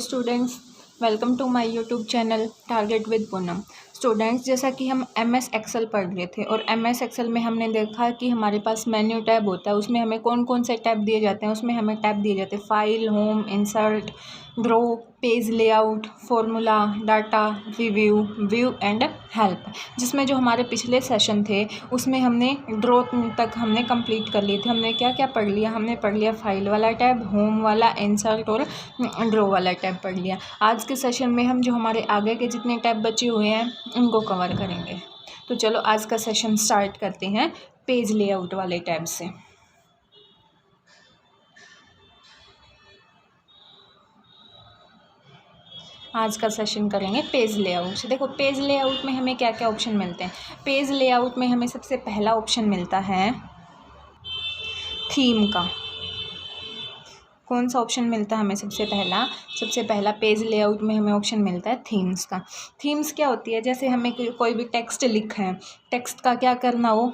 Students, welcome to my YouTube channel target with Poonam. Students, जैसा कि हम MS एक्सेल पढ़ रहे थे और MS एक्सेल में हमने देखा कि हमारे पास मेन्यू टैब होता है। उसमें हमें कौन कौन से टैब दिए जाते हैं। उसमें हमें टैब दिए जाते हैं file, home, insert, draw, page layout, formula, data, review, view and help. जिसमें जो हमारे पिछले सेशन थे उसमें हमने ड्रॉ तक हमने कंप्लीट कर ली थी। हमने क्या क्या पढ़ लिया? हमने पढ़ लिया फाइल वाला टैब, होम वाला, इंसर्ट और ड्रॉ वाला टैब पढ़ लिया। आज के सेशन में हम जो हमारे आगे के जितने टैब बचे हुए हैं उनको कवर करेंगे। तो चलो आज का सेशन स्टार्ट करते हैं पेज लेआउट वाले टैब से। आज का सेशन करेंगे पेज लेआउट से। देखो, पेज लेआउट में हमें क्या क्या ऑप्शन मिलते हैं। पेज लेआउट में हमें सबसे पहला ऑप्शन मिलता है थीम का। कौन सा ऑप्शन मिलता है हमें? सबसे पहला पेज लेआउट में हमें ऑप्शन मिलता है थीम्स का। थीम्स क्या होती है? जैसे हमें कोई भी टेक्स्ट लिखा है, टेक्स्ट का क्या करना हो,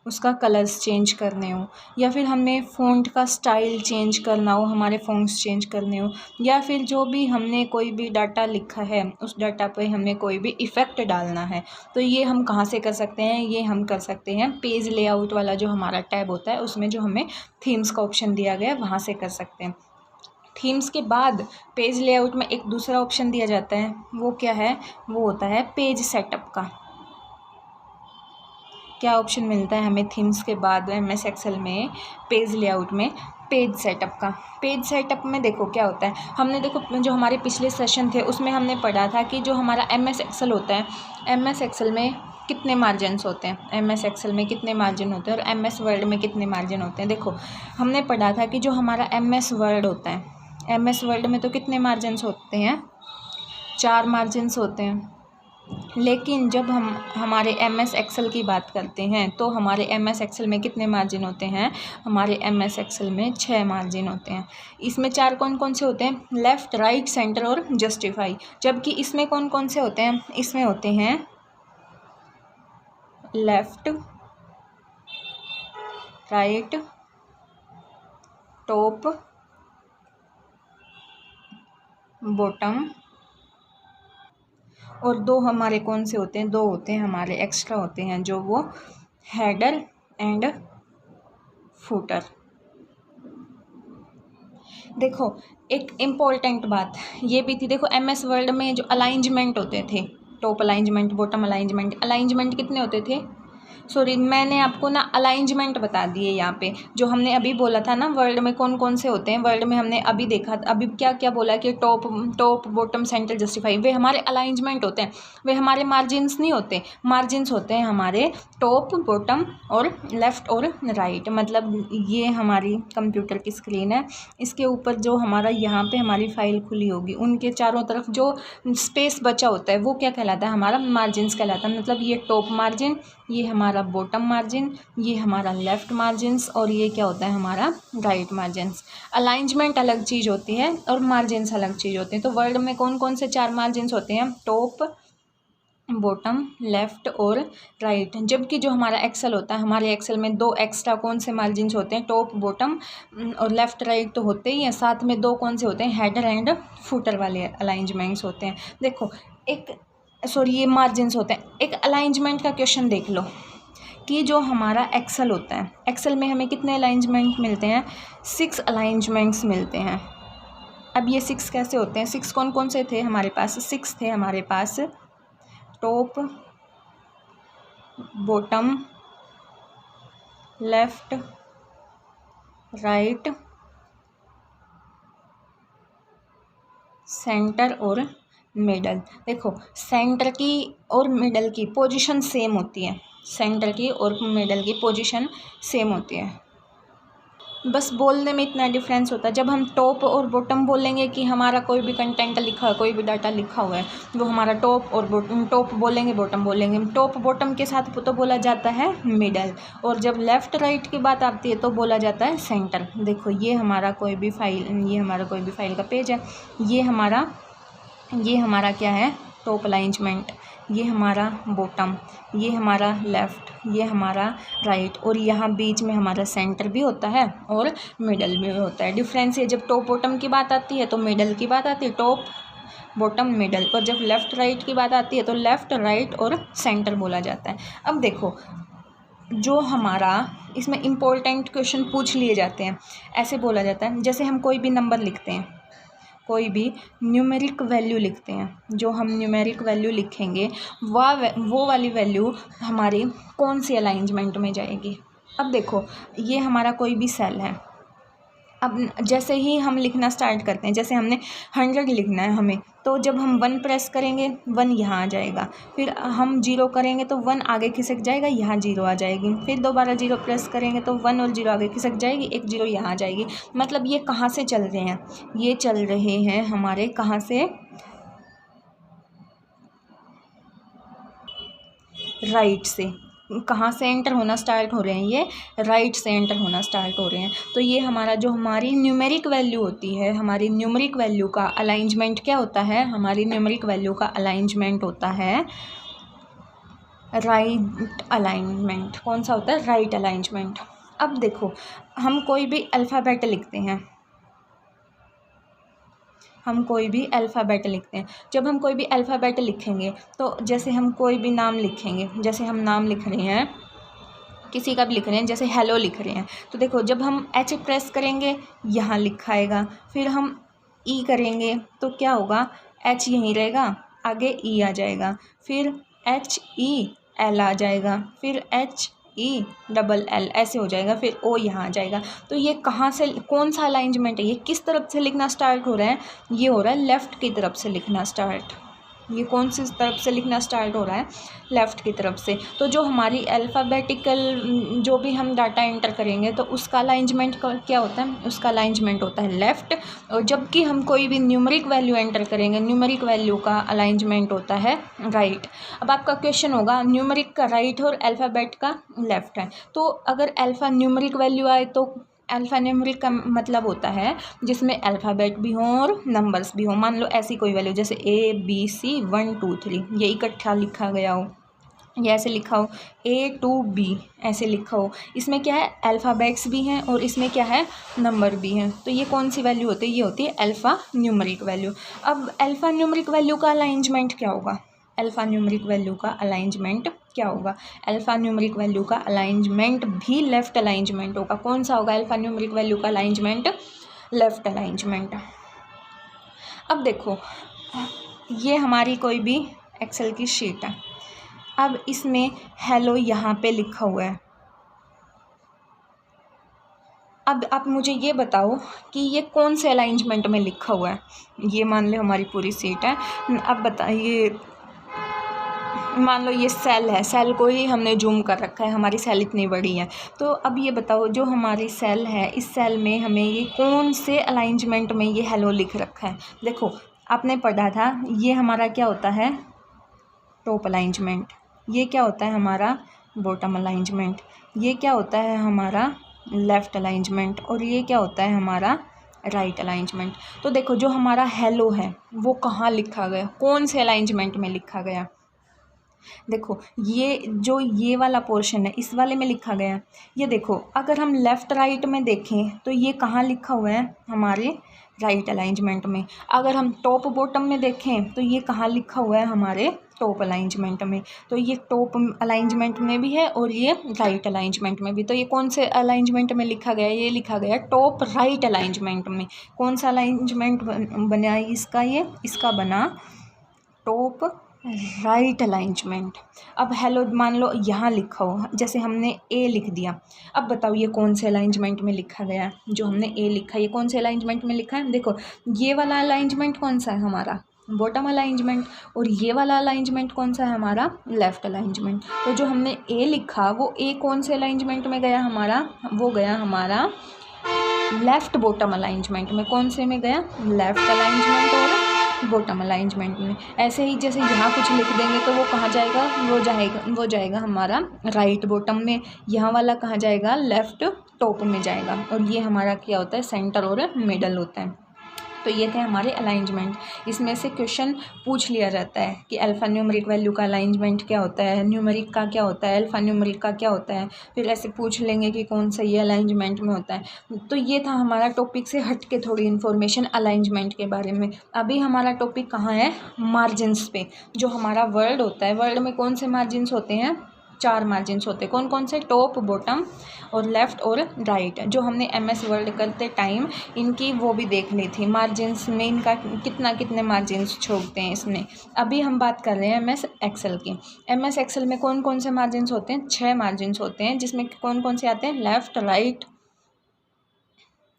उसका कलर्स चेंज करने हो, या फिर हमें फ़ॉन्ट का स्टाइल चेंज करना हो, हमारे फ़ॉन्ट्स चेंज करने हो, या फिर जो भी हमने कोई भी डाटा लिखा है उस डाटा पे हमें कोई भी इफ़ेक्ट डालना है, तो ये हम कहाँ से कर सकते हैं? ये हम कर सकते हैं पेज लेआउट वाला जो हमारा टैब होता है उसमें जो हमें थीम्स का ऑप्शन दिया गया है वहाँ से कर सकते हैं। थीम्स के बाद पेज लेआउट में एक दूसरा ऑप्शन दिया जाता है, वो क्या है? वो होता है पेज सेटअप का। क्या ऑप्शन मिलता है हमें थीम्स के बाद MS एक्सेल में पेज लेआउट में? पेज सेटअप का। पेज सेटअप में देखो क्या होता है, हमने देखो जो हमारे पिछले सेशन थे उसमें हमने पढ़ा था कि जो हमारा MS एक्सेल होता है, MS एक्सेल में कितने मार्जिन्स होते हैं, MS एक्सेल में कितने मार्जिन होते हैं और MS वर्ड में कितने मार्जिन होते हैं। देखो, हमने पढ़ा था कि जो हमारा MS वर्ड होता है, MS वर्ड में तो कितने मार्जिन्स होते हैं? 4 मार्जिन्स होते हैं। लेकिन जब हम हमारे MS एक्सेल की बात करते हैं तो हमारे MS एक्सेल में कितने मार्जिन होते हैं? हमारे MS एक्सेल में 6 मार्जिन होते हैं। इसमें 4 कौन कौन से होते हैं? लेफ़्ट, राइट, सेंटर और जस्टिफाई। जबकि इसमें कौन कौन से होते हैं? इसमें होते हैं लेफ़्ट, राइट, टॉप, बॉटम और 2 हमारे कौन से होते हैं? 2 होते हैं हमारे एक्स्ट्रा होते हैं, जो वो हेडर एंड फुटर। देखो, एक इम्पॉर्टेंट बात ये भी थी। देखो, MS वर्ड में जो अलाइंजमेंट होते थे, टॉप अलाइंजमेंट, बॉटम अलाइंजमेंट कितने होते थे? सॉरी, मैंने आपको ना अलाइंजमेंट बता दिए यहाँ पे। जो हमने अभी बोला था ना वर्ड में कौन कौन से होते हैं, वर्ड में हमने अभी देखा, अभी क्या क्या बोला कि टॉप, बॉटम, सेंटर, जस्टिफाई, वे हमारे अलाइंजमेंट होते हैं, वे हमारे मार्जिन्स नहीं होते। मार्जिन्स होते हैं हमारे टॉप, बॉटम और लेफ़्ट और राइट। मतलब ये हमारी कंप्यूटर की स्क्रीन है, इसके ऊपर जो हमारा यहाँ पे हमारी फाइल खुली होगी उनके चारों तरफ जो स्पेस बचा होता है वो क्या कहलाता है? हमारा मार्जिन्स कहलाता है। मतलब ये टॉप मार्जिन, ये हमारा बॉटम मार्जिन, ये हमारा लेफ़्ट मार्जिन्स और ये क्या होता है? हमारा राइट मार्जिन्स। अलाइंजमेंट अलग चीज़ होती है और मार्जिन्स अलग चीज़ होते हैं। तो वर्ड में कौन कौन से 4 मार्जिन्स होते हैं? टॉप, बॉटम, लेफ़्ट और राइट। जबकि जो हमारा एक्सेल होता है, हमारे एक्सेल में 2 एक्स्ट्रा कौन से मार्जिन्स होते हैं? टॉप, बॉटम और लेफ़्ट, राइट तो होते ही हैं, साथ में 2 कौन से होते हैं? हेडर एंड फुटर वाले अलाइंजमेंट्स होते हैं। देखो, ये मार्जिन्स होते हैं। एक अलाइंजमेंट का क्वेश्चन देख लो कि जो हमारा एक्सेल होता है, एक्सेल में हमें कितने अलाइंजमेंट मिलते हैं? 6 अलाइंजमेंट्स मिलते हैं। अब ये 6 कैसे होते हैं? 6 कौन कौन से थे हमारे पास? 6 थे हमारे पास top, bottom, left, right, centre और मिडल। देखो, सेंटर की और मिडल की पोजीशन सेम होती है, सेंटर की और मिडल की पोजीशन सेम होती है, बस बोलने में इतना डिफरेंस होता है। जब हम टॉप और बॉटम बोलेंगे कि हमारा कोई भी कंटेंट लिखा है, कोई भी डाटा लिखा हुआ है, वो हमारा टॉप और टॉप बोलेंगे, बॉटम बोलेंगे। टॉप बॉटम के साथ तो बोला जाता है मिडल, और जब लेफ़्ट राइट की बात आती है तो बोला जाता है सेंटर। देखो, ये हमारा कोई भी फाइल का पेज है, ये हमारा क्या है? टॉप अलाइंजमेंट, ये हमारा बॉटम, ये हमारा लेफ़्ट, ये हमारा राइट, और यहाँ बीच में हमारा सेंटर भी होता है और मिडल भी होता है। डिफरेंस ये जब टॉप बॉटम की बात आती है तो मिडल की बात आती है, टॉप बॉटम मिडल, और जब लेफ़्ट राइट की बात आती है तो लेफ़्ट राइट और सेंटर बोला जाता है। अब देखो जो हमारा इसमें इम्पोर्टेंट क्वेश्चन पूछ लिए जाते हैं, ऐसे बोला जाता है, जैसे हम कोई भी नंबर लिखते हैं, कोई भी न्यूमेरिक वैल्यू लिखते हैं, जो हम न्यूमेरिक वैल्यू लिखेंगे वो वाली वैल्यू हमारी कौन सी अलाइंजमेंट में जाएगी। अब देखो ये हमारा कोई भी सेल है, अब जैसे ही हम लिखना स्टार्ट करते हैं, जैसे हमने 100 लिखना है हमें, तो जब हम 1 प्रेस करेंगे 1 यहाँ आ जाएगा, फिर हम 0 करेंगे तो 1 आगे खिसक जाएगा, यहाँ 0 आ जाएगी, फिर दोबारा 0 प्रेस करेंगे तो 1 और 0 आगे खिसक जाएगी, एक 0 यहाँ आ जाएगी। मतलब ये कहाँ से चल रहे हैं, ये चल रहे हैं हमारे कहाँ से, राइट से। कहाँ से एंटर होना स्टार्ट हो रहे हैं, ये राइट से एंटर होना स्टार्ट हो रहे हैं। तो ये हमारा जो हमारी न्यूमेरिक वैल्यू होती है, हमारी न्यूमेरिक वैल्यू का अलाइंजमेंट क्या होता है, हमारी न्यूमेरिक वैल्यू का अलाइंजमेंट होता है राइट अलाइनमेंट। कौन सा होता है, राइट अलाइंजमेंट। अब देखो हम कोई भी अल्फ़ाबेट लिखते हैं, हम कोई भी अल्फ़ाबेट लिखते हैं, जब हम कोई भी अल्फ़ाबेट लिखेंगे तो जैसे हम कोई भी नाम लिखेंगे, जैसे हम नाम लिख रहे हैं, किसी का भी लिख रहे हैं, जैसे हेलो लिख रहे हैं, तो देखो जब हम एच प्रेस करेंगे यहाँ लिखा आएगा, फिर हम ई करेंगे तो क्या होगा, एच यहीं रहेगा, आगे ई आ जाएगा, फिर एच ई एल आ जाएगा, फिर एच ई डबल एल ऐसे हो जाएगा, फिर ओ यहाँ आ जाएगा। तो ये कहाँ से, कौन सा अलाइंजमेंट है, ये किस तरफ से लिखना स्टार्ट हो रहा है, ये हो रहा है लेफ़्ट की तरफ से लिखना स्टार्ट। ये कौन सी तरफ से लिखना स्टार्ट हो रहा है, लेफ़्ट की तरफ से। तो जो हमारी अल्फ़ाबेटिकल जो भी हम डाटा एंटर करेंगे तो उसका अलाइंजमेंट क्या होता है, उसका अलाइंजमेंट होता है लेफ़्ट, और जबकि हम कोई भी न्यूमेरिक वैल्यू एंटर करेंगे, न्यूमेरिक वैल्यू का अलाइंजमेंट होता है राइट। अब आपका क्वेश्चन होगा न्यूमेरिक का राइट और अल्फ़ाबेट का लेफ़्ट है, तो अगर अल्फ़ा न्यूमेरिक वैल्यू आए तो अल्फ़ा न्यूमेरिक का मतलब होता है जिसमें अल्फ़ाबेट भी हों और नंबर्स भी हों। मान लो ऐसी कोई वैल्यू जैसे ABC 1 2 3 ये इकट्ठा लिखा गया हो, या ऐसे लिखा हो A to B ऐसे लिखा हो, इसमें क्या है, अल्फ़ाबेट्स भी हैं और इसमें क्या है, नंबर भी हैं। तो ये कौन सी वैल्यू होती है, ये होती है अल्फ़ा न्यूमेरिक वैल्यू। अब अल्फ़ा न्यूमेरिक वैल्यू का अलाइंजमेंट क्या होगा, अल्फ़ा न्यूमेरिक वैल्यू का अलाइंजमेंट क्या होगा, अल्फ़ा न्यूमेरिक वैल्यू का अलाइंजमेंट भी लेफ़्ट अलाइंजमेंट होगा। कौन सा होगा अल्फ़ा न्यूमेरिक वैल्यू का अलाइंजमेंट, लेफ़्ट अलाइंजमेंट। अब देखो ये हमारी कोई भी एक्सेल की शीट है, अब इसमें हेलो यहाँ पे लिखा हुआ है। अब आप मुझे ये बताओ कि ये कौन से अलाइंजमेंट में लिखा हुआ है। ये मान लो हमारी पूरी शीट है, अब बताइए, मान लो ये सेल है, सेल को ही हमने जूम कर रखा है, हमारी सेल इतनी बड़ी है। तो अब ये बताओ जो हमारी सेल है, इस सेल में हमें ये कौन से अलाइंजमेंट में ये हेलो लिख रखा है। देखो आपने पढ़ा था ये हमारा क्या होता है, टॉप अलाइंजमेंट, ये क्या होता है हमारा बॉटम अलाइंजमेंट, ये क्या होता है हमारा लेफ़्ट अलाइंजमेंट, और ये क्या होता है हमारा राइट अलाइंजमेंट। तो देखो जो हमारा हेलो है वो कहाँ लिखा गया, कौन से अलाइंजमेंट में लिखा गया। देखो ये जो ये वाला पोर्शन है इस वाले में लिखा गया है। ये देखो अगर हम लेफ़्ट राइट में देखें तो ये कहाँ लिखा हुआ है, हमारे राइट अलाइंजमेंट में। अगर हम टॉप बॉटम में देखें तो ये कहाँ लिखा हुआ है, हमारे टॉप अलाइंजमेंट में। तो ये टॉप अलाइंजमेंट में भी है और ये राइट अलाइंजमेंट में भी। तो ये कौन से अलाइंजमेंट में लिखा गया है, ये लिखा गया टॉप राइट अलाइंजमेंट में। कौन सा अलाइंजमेंट बना इसका, ये इसका बना टॉप राइट अलाइंजमेंट। अब हेलो मान लो यहाँ लिखा हो, जैसे हमने ए लिख दिया, अब बताओ ये कौन से अलाइंजमेंट में लिखा गया है, जो हमने ए लिखा ये कौन से अलाइंजमेंट में लिखा है। देखो ये वाला अलाइंजमेंट कौन सा है, हमारा बॉटम अलाइंजमेंट, और ये वाला अलाइंजमेंट कौन सा है, हमारा लेफ़्ट अलाइंजमेंट। तो जो हमने ए लिखा वो ए कौन से अलाइंजमेंट में गया हमारा, वो गया हमारा लेफ़्ट बॉटम अलाइंजमेंट में। कौन से में गया, लेफ़्ट अलाइंजमेंट और बॉटम अलाइंजमेंट में। ऐसे ही जैसे यहाँ कुछ लिख देंगे तो वो कहाँ जाएगा, वो जाएगा हमारा राइट बॉटम में, यहाँ वाला कहाँ जाएगा, लेफ़्ट टॉप में जाएगा, और ये हमारा क्या होता है, सेंटर और मिडल होता है। तो ये थे हमारे अलाइंजमेंट। इसमें से क्वेश्चन पूछ लिया जाता है कि अल्फ़ा न्यूमेरिक वैल्यू का अलाइंजमेंट क्या होता है, न्यूमेरिक का क्या होता है, अल्फ़ा न्यूमेरिक का क्या होता है, फिर ऐसे पूछ लेंगे कि कौन सा ये अलाइंजमेंट में होता है। तो ये था हमारा टॉपिक से हट के थोड़ी इन्फॉर्मेशन अलाइंजमेंट के बारे में। अभी हमारा टॉपिक कहाँ है, मार्जिन्स पे। जो हमारा वर्ड होता है, वर्ड में कौन से मार्जिन्स होते हैं, 4 मार्जिन्स होते हैं। कौन कौन से, टॉप, बॉटम और लेफ़्ट और राइट। जो हमने MS वर्ड करते टाइम इनकी वो भी देख ली थी, मार्जिन्स में इनका कितने मार्जिन्स छोड़ते हैं इसमें। अभी हम बात कर रहे हैं MS एक्सेल की। MS एक्सेल में कौन कौन से मार्जिन्स होते हैं, 6 मार्जिन्स होते हैं, जिसमें कौन कौन से आते हैं, left, right,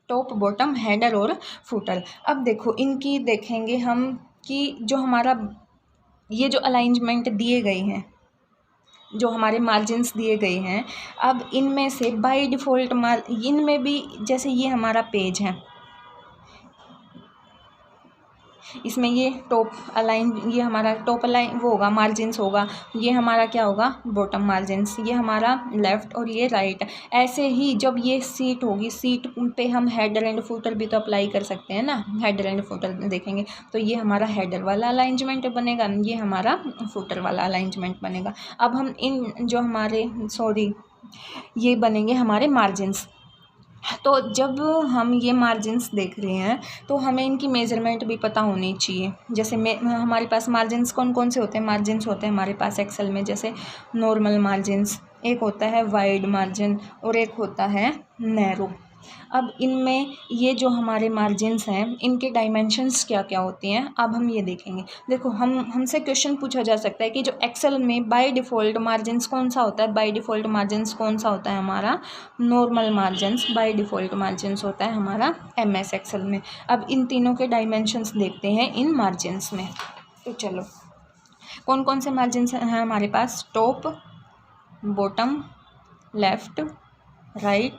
top, bottom, header और फुटर। अब देखो इनकी देखेंगे हम कि जो हमारा ये जो अलाइंजमेंट दिए गए हैं, जो हमारे मार्जिन्स दिए गए हैं, अब इनमें से बाय डिफ़ॉल्ट इनमें भी जैसे ये हमारा पेज है, इसमें ये टॉप अलाइन, ये हमारा टॉप अलाइन वो होगा, मार्जिन्स होगा, ये हमारा क्या होगा, बॉटम मार्जिन्स, ये हमारा लेफ़्ट और ये राइट। ऐसे ही जब ये सीट होगी, सीट पे हम हेडर एंड फुटर भी तो अप्लाई कर सकते हैं ना, हेडर एंड फुटर देखेंगे तो ये हमारा हेडर वाला अलाइंजमेंट बनेगा, ये हमारा फुटर वाला अलाइंजमेंट बनेगा। अब हम इन जो हमारे ये बनेंगे हमारे मार्जिन्स। तो जब हम ये मार्जिन्स देख रहे हैं तो हमें इनकी मेज़रमेंट भी पता होनी चाहिए। जैसे हमारे पास मार्जिन्स कौन कौन से होते हैं, मार्जिन्स होते हैं हमारे पास एक्सेल में, जैसे नॉर्मल मार्जिन्स, एक होता है वाइड मार्जिन और एक होता है नैरो। अब इनमें ये जो हमारे मार्जिन्स हैं इनके डायमेंशंस क्या क्या होती हैं, अब हम ये देखेंगे। देखो हमसे क्वेश्चन पूछा जा सकता है कि जो एक्सेल में बाय डिफ़ॉल्ट मार्जिन्स कौन सा होता है, बाय डिफ़ॉल्ट मार्जिन्स कौन सा होता है हमारा, normal margins by default margins होता है हमारा MS एक्सेल में। अब इन तीनों के डायमेंशंस देखते हैं इन मार्जिन्स में। तो चलो कौन कौन से मार्जिन्स हैं हमारे पास, top, bottom, left, right,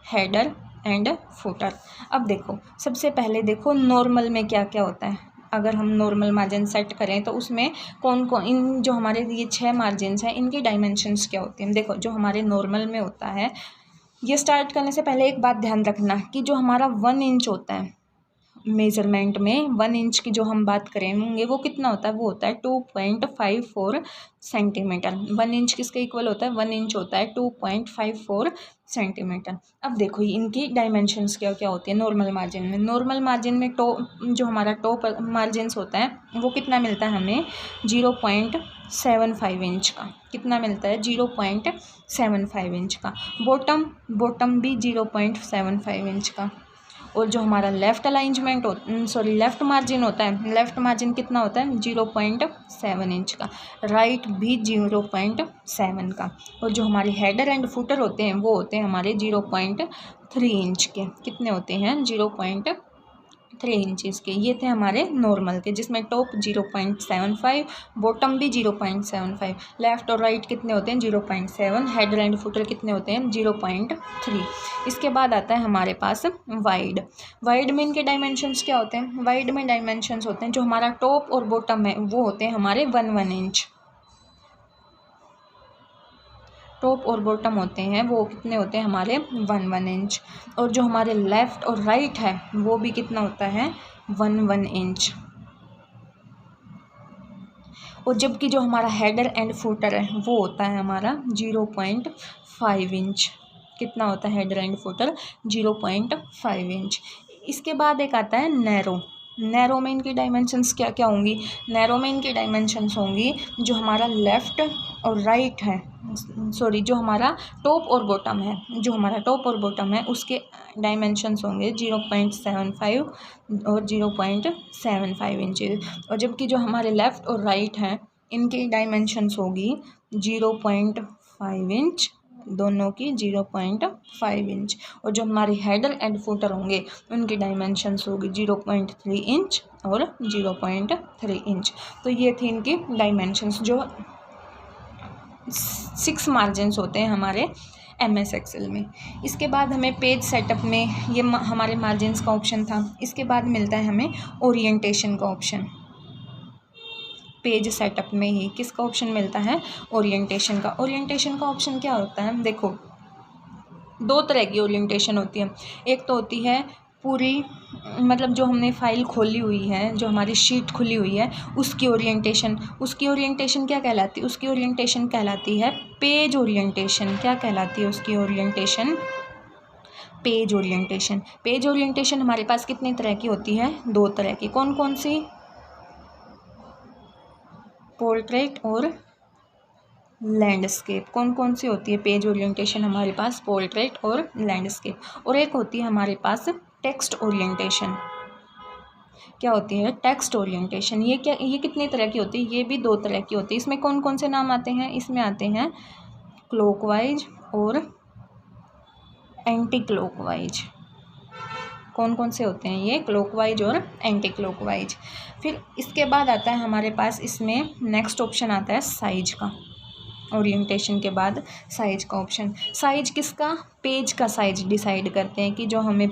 header and footer. अब देखो सबसे पहले देखो नॉर्मल में क्या क्या होता है। अगर हम नॉर्मल मार्जिन सेट करें तो उसमें कौन कौन, इन जो हमारे ये 6 मार्जिन्स हैं इनकी डायमेंशंस क्या होती हैं। देखो जो हमारे नॉर्मल में होता है, ये स्टार्ट करने से पहले एक बात ध्यान रखना कि जो हमारा 1 इंच होता है मेज़रमेंट में, 1 इंच की जो हम बात करेंगे वो कितना होता है, वो होता है 2.54 सेंटीमीटर। 1 इंच किसके इक्वल होता है, 1 इंच होता है 2.54 सेंटीमीटर। अब देखो इनकी डायमेंशंस क्या क्या होती है नॉर्मल मार्जिन में। नॉर्मल मार्जिन में जो हमारा टॉप मार्जिन्स होता है वो कितना मिलता है हमें, 0.75 इंच का। कितना मिलता है, 0.75 इंच का। बॉटम भी 0.75 इंच का। और जो हमारा लेफ़्ट अलाइंजमेंट लेफ़्ट मार्जिन होता है, लेफ़्ट मार्जिन कितना होता है, 0.7 इंच का। राइट भी 0.7 का। और जो हमारे हेडर एंड फुटर होते हैं वो होते हैं हमारे 0.3 इंच के। कितने होते हैं, 0.3 इंचज़ के। ये थे हमारे नॉर्मल के, जिसमें टॉप 0.75, बॉटम भी 0.75, लेफ़्ट और राइट कितने होते हैं, 0.7, हेडर एंड फुटर कितने होते हैं, 0.3। इसके बाद आता है हमारे पास वाइड में इनके डायमेंशंस क्या होते हैं, वाइड में डायमेंशंस होते हैं जो हमारा टॉप और बॉटम है वो होते हैं हमारे 1 इंच। टॉप और बॉटम होते हैं वो कितने होते हैं हमारे 1 इंच। और जो हमारे लेफ़्ट और राइट है वो भी कितना होता है, 1 इंच। और जबकि जो हमारा हेडर एंड फुटर है वो होता है हमारा 0.5 इंच। कितना होता है हेडर एंड फुटर, 0.5 इंच। इसके बाद एक आता है नैरो में इनकी डायमेंशंस क्या क्या होंगी, नैरो में इनकी डायमेंशंस होंगी जो हमारा लेफ़्ट और राइट है, जो हमारा टॉप और बॉटम है, जो हमारा टॉप और बॉटम है उसके डायमेंशंस होंगे 0.75 और 0.75 इंचेस। और जबकि जो हमारे लेफ़्ट और राइट हैं इनकी डायमेंशंस होगी 0.5 इंच, दोनों की 0.5 इंच। और जो हमारे हेडर एंड फुटर होंगे उनकी डायमेंशंस होगी 0.3 इंच और 0.3 इंच। तो ये थी इनकी डायमेंशंस, जो 6 मार्जिन्स होते हैं हमारे MS एक्सेल में। इसके बाद हमें पेज सेटअप में ये हमारे मार्जिन्स का ऑप्शन था। इसके बाद मिलता है हमें ओरिएंटेशन का ऑप्शन। पेज सेटअप में ही किसका ऑप्शन मिलता है, ओरिएंटेशन का। ओरिएंटेशन का ऑप्शन क्या होता है, देखो 2 तरह की ओरिएंटेशन होती है। एक तो होती है पूरी मतलब जो हमने फ़ाइल खोली हुई है, जो हमारी शीट खुली हुई है, उसकी ओरिएंटेशन क्या कहलाती है? उसकी ओरिएंटेशन कहलाती है पेज ओरिएंटेशन। क्या कहलाती है उसकी orientation? Page orientation. Page orientation हमारे पास कितनी तरह की होती है? 2 तरह की। कौन कौन सी? पोर्ट्रेट और लैंडस्केप। कौन कौन सी होती है पेज ओरिएंटेशन हमारे पास? पोर्ट्रेट और लैंडस्केप। और एक होती है हमारे पास टेक्स्ट ओरिएंटेशन। क्या होती है? Text orientation. ये कितनी तरह की होती है? ये भी 2 तरह की होती है। इसमें कौन कौन से नाम आते हैं? इसमें आते हैं क्लॉकवाइज और एंटी क्लॉकवाइज। कौन कौन से होते हैं ये? क्लॉकवाइज और एंटी क्लॉकवाइज। फिर इसके बाद आता है हमारे पास, इसमें नेक्स्ट ऑप्शन आता है साइज का। ओरिएंटेशन के बाद साइज का ऑप्शन। साइज किसका? पेज का साइज डिसाइड करते हैं कि जो हमें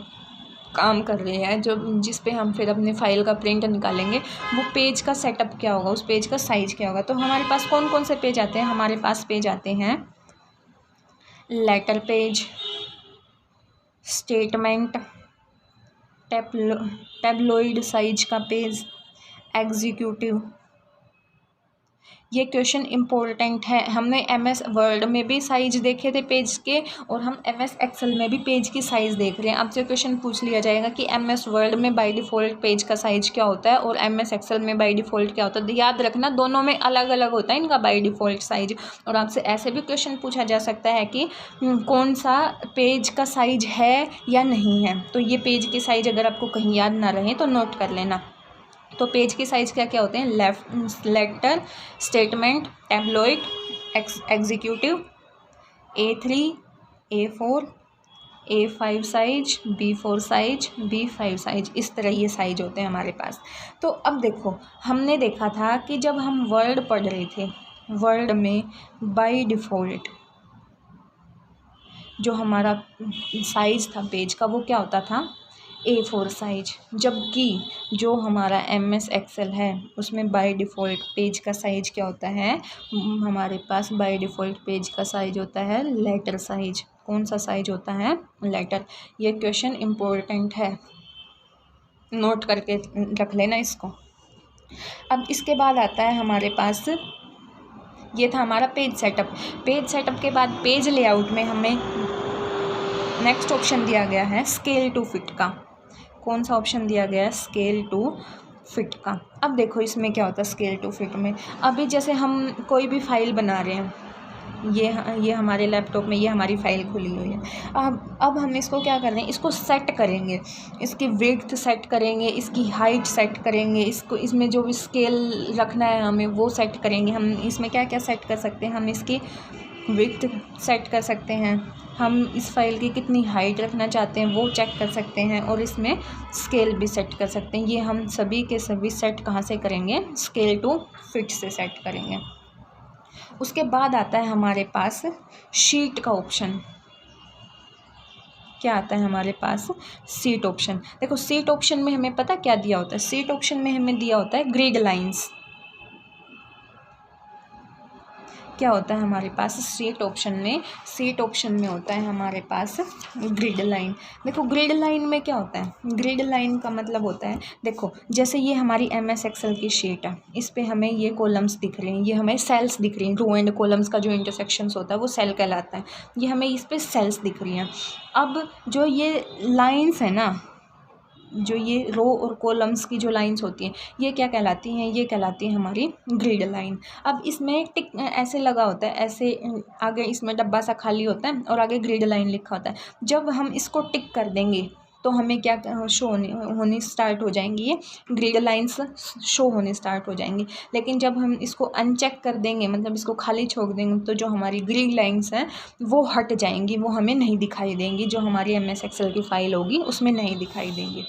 काम कर रहे हैं, जो जिस पे हम फिर अपने फाइल का प्रिंट निकालेंगे, वो पेज का सेटअप क्या होगा, उस पेज का साइज़ क्या होगा। तो हमारे पास कौन कौन से पेज आते हैं? हमारे पास पेज आते हैं letter page, statement, tabloid size का पेज, एग्जीक्यूटिव। ये क्वेश्चन इम्पोर्टेंट है। हमने MS वर्ड में भी साइज देखे थे पेज के, और हम MS एक्सेल में भी पेज की साइज़ देख रहे हैं। आपसे क्वेश्चन पूछ लिया जाएगा कि MS वर्ड में बाय डिफ़ॉल्ट पेज का साइज़ क्या होता है और MS एक्सेल में बाय डिफ़ॉल्ट क्या होता है। याद रखना, दोनों में अलग अलग होता है इनका बाय डिफ़ॉल्ट साइज। और आपसे ऐसे भी क्वेश्चन पूछा जा सकता है कि कौन सा पेज का साइज है या नहीं है। तो ये पेज की साइज अगर आपको कहीं याद ना रहे तो नोट कर लेना। तो पेज की साइज़ क्या क्या होते हैं? Letter, statement, tabloid, executive, A3, A4, A5 size, B4 size, B5 size. इस तरह ये साइज होते हैं हमारे पास। तो अब देखो, हमने देखा था कि जब हम वर्ड पढ़ रहे थे, वर्ड में बाय डिफ़ॉल्ट जो हमारा साइज़ था पेज का, वो क्या होता था? A4 size. जबकि जो हमारा MS एक्सेल है, उसमें बाय डिफ़ॉल्ट पेज का साइज क्या होता है? हमारे पास बाय डिफ़ॉल्ट पेज का साइज होता है लेटर साइज। कौन सा साइज होता है? लेटर। ये क्वेश्चन इम्पोर्टेंट है, नोट करके रख लेना इसको। अब इसके बाद आता है हमारे पास, ये था हमारा पेज सेटअप। पेज सेटअप के बाद पेज लेआउट में हमें नेक्स्ट ऑप्शन दिया गया है स्केल टू फिट का। कौन सा ऑप्शन दिया गया है? स्केल टू फिट का। अब देखो इसमें क्या होता है स्केल टू फिट में। अभी जैसे हम कोई भी फाइल बना रहे हैं, ये हमारे लैपटॉप में ये हमारी फ़ाइल खुली हुई है। अब हम इसको क्या कर रहे हैं? इसको सेट करेंगे, इसकी विड्थ सेट करेंगे, इसकी हाइट सेट करेंगे, इसमें जो भी स्केल रखना है हमें वो सेट करेंगे। हम इसमें क्या क्या सेट कर सकते हैं? हम इसकी विड्थ सेट कर सकते हैं, हम इस फाइल की कितनी हाइट रखना चाहते हैं वो चेक कर सकते हैं, और इसमें स्केल भी सेट कर सकते हैं। ये हम सभी के सभी सेट कहाँ से करेंगे? स्केल टू फिट से सेट करेंगे। उसके बाद आता है हमारे पास शीट का ऑप्शन। क्या आता है हमारे पास? Sheet option. देखो सीट ऑप्शन में हमें पता क्या दिया होता है? सीट ऑप्शन में हमें दिया होता है ग्रिड लाइंस। क्या होता है हमारे पास सीट ऑप्शन में होता है हमारे पास ग्रिड लाइन। देखो ग्रिड लाइन में क्या होता है? ग्रिड लाइन का मतलब होता है, देखो जैसे ये हमारी MS एक्सेल की शीट है, इस पे हमें ये कॉलम्स दिख रहे हैं, ये हमें सेल्स दिख रही हैं। रो एंड कॉलम्स का जो इंटरसेक्शंस होता है वो सेल कहलाता है। ये हमें इस पे सेल्स दिख रही हैं। अब जो ये लाइन्स है ना, जो ये रो और कॉलम्स की जो लाइंस होती हैं, ये क्या कहलाती हैं? ये कहलाती है हमारी ग्रिड लाइन। अब इसमें टिक ऐसे लगा होता है, ऐसे आगे इसमें डब्बा सा खाली होता है और आगे ग्रिड लाइन लिखा होता है। जब हम इसको टिक कर देंगे तो हमें क्या शो होनी स्टार्ट हो जाएंगी, ये ग्रिड लाइंस शो होनी स्टार्ट हो जाएंगी। लेकिन जब हम इसको अनचेक कर देंगे, मतलब इसको खाली छोड़ देंगे, तो जो हमारी ग्रिड लाइंस हैं वो हट जाएंगी, वो हमें नहीं दिखाई देंगी। जो हमारी MS एक्सेल की फ़ाइल होगी उसमें नहीं दिखाई देंगी।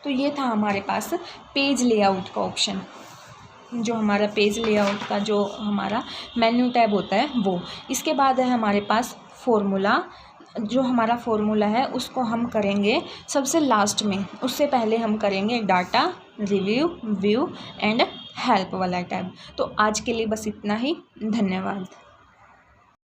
तो ये था हमारे पास पेज लेआउट का ऑप्शन। जो हमारा पेज लेआउट का जो हमारा मेन्यू टैब होता है वो। इसके बाद है हमारे पास फॉर्मूला। जो हमारा फॉर्मूला है उसको हम करेंगे सबसे लास्ट में, उससे पहले हम करेंगे data, review, view and help वाला टैब। तो आज के लिए बस इतना ही। धन्यवाद।